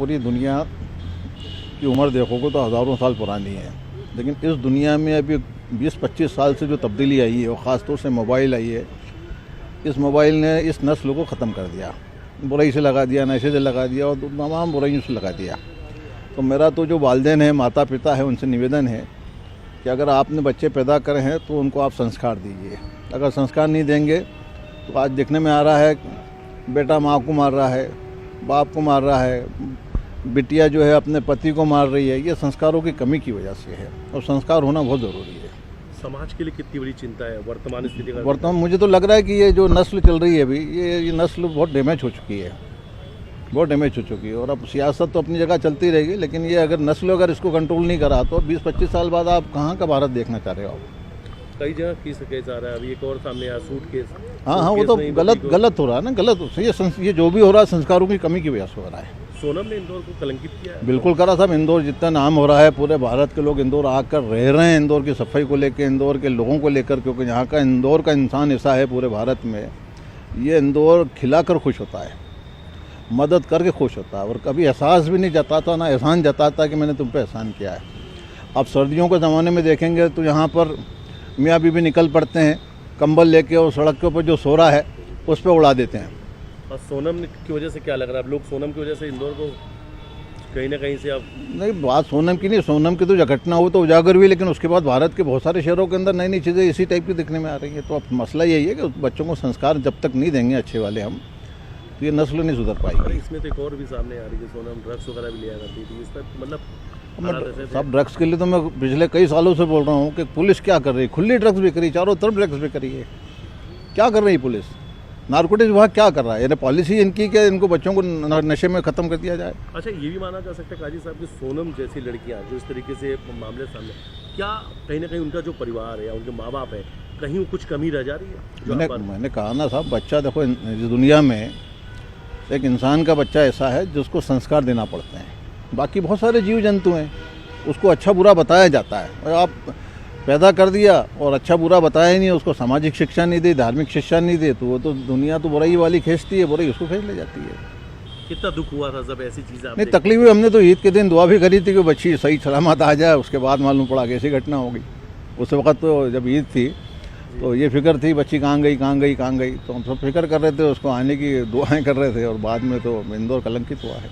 पूरी दुनिया की उम्र देखोगे तो हज़ारों साल पुरानी है, लेकिन इस दुनिया में अभी 20-25 साल से जो तब्दीली आई है, और ख़ास तौर से मोबाइल आई है, इस मोबाइल ने इस नस्ल को ख़त्म कर दिया, बुराई से लगा दिया, नशे से लगा दिया और तमाम बुराइयों से लगा दिया। तो मेरा तो जो वालिदैन है, माता पिता है, उनसे निवेदन है कि अगर आपने बच्चे पैदा करे हैं तो उनको आप संस्कार दीजिए। अगर संस्कार नहीं देंगे तो आज देखने में आ रहा है बेटा माँ को मार रहा है, बाप को मार रहा है, बिटिया जो है अपने पति को मार रही है। ये संस्कारों की कमी की वजह से है और संस्कार होना बहुत ज़रूरी है। समाज के लिए कितनी बड़ी चिंता है वर्तमान स्थिति का? वर्तमान मुझे तो लग रहा है कि ये जो नस्ल चल रही है अभी, ये नस्ल बहुत डैमेज हो चुकी है, बहुत डैमेज हो चुकी है। और अब सियासत तो अपनी जगह चलती रहेगी, लेकिन ये अगर नस्ल अगर इसको कंट्रोल नहीं करा तो 20-25 साल बाद आप कहाँ का भारत देखना चाह रहे हो? कई जगह केस आ रहा है, अभी एक और सामने आया सूट केस। हाँ, वो तो गलत हो रहा है ना, गलत। ये जो भी हो रहा है संस्कारों की कमी की वजह से हो रहा है। सोनम ने इंदौर को कलंकित किया है। बिल्कुल करा साहब। इंदौर जितना नाम हो रहा है, पूरे भारत के लोग इंदौर आकर रह रहे हैं, इंदौर की सफाई को लेकर, इंदौर के लोगों को लेकर, क्योंकि यहाँ का इंदौर का इंसान ऐसा है पूरे भारत में, ये इंदौर खिलाकर खुश होता है, मदद करके खुश होता है और कभी एहसास भी नहीं जताता, ना एहसान जताता कि मैंने तुम पे एहसान किया है। आप सर्दियों के ज़माने में देखेंगे तो यहाँ पर मियाँ बीवी निकल पड़ते हैं कंबल लेके और सड़क के ऊपर जो सो रहा है उस पर उड़ा देते हैं। और सोनम की वजह से क्या लग रहा है, अब लोग सोनम की वजह से इंदौर को कहीं ना कहीं से अब नहीं, बात सोनम की नहीं, सोनम की तो जो घटना हो तो उजागर हुई, लेकिन उसके बाद भारत के बहुत सारे शहरों के अंदर नई नई चीज़ें इसी टाइप की दिखने में आ रही हैं। तो अब मसला यही है कि बच्चों को संस्कार जब तक नहीं देंगे अच्छे वाले हम, तो ये नस्ल नहीं सुधर पाएगी। इसमें तो एक और भी सामने आ रही है, सोनम ड्रग्स वगैरह भी लिया करती थी, इस पर मतलब सब ड्रग्स के लिए तो मैं पिछले कई सालों से बोल रहा हूँ कि पुलिस क्या कर रही है, खुली ड्रग्स बिक रही है, चारों तरफ ड्रग्स बिक रही है। क्या कर रही है पुलिस? नारकोटिक्स विभाग क्या कर रहा है? यानी पॉलिसी इनकी क्या, इनको बच्चों को नशे में ख़त्म कर दिया जाए? अच्छा, ये भी माना जा सकता है काजी साहब कि सोनम जैसी लड़कियां जो इस तरीके से मामले सामने, क्या कहीं ना कहीं उनका जो परिवार है या उनके माँ बाप है, कहीं कुछ कमी रह जा रही है? मैंने कहा ना साहब, बच्चा देखो इस दुनिया में एक इंसान का बच्चा ऐसा है जिसको संस्कार देना पड़ते हैं। बाकी बहुत सारे जीव जंतु हैं, उसको अच्छा बुरा बताया जाता है, और आप पैदा कर दिया और अच्छा बुरा बताया ही नहीं, उसको सामाजिक शिक्षा नहीं दी, धार्मिक शिक्षा नहीं दी, तो वो तो दुनिया तो बुराई वाली खींचती है, बुराई उसको खींच ले जाती है। कितना दुख हुआ था जब ऐसी चीज़ें? नहीं, तकलीफ हुई। हमने तो ईद के दिन दुआ भी करी थी कि बच्ची सही सलामत आ जाए, उसके बाद मालूम पड़ा कि ऐसी घटना हो गई। उस वक्त तो जब ईद थी तो ये फिक्र थी बच्ची कहाँ गई, तो हम सब फिक्र कर रहे थे, उसको आने की दुआएं कर रहे थे, और बाद में तो इंदौर कलंकित हुआ है।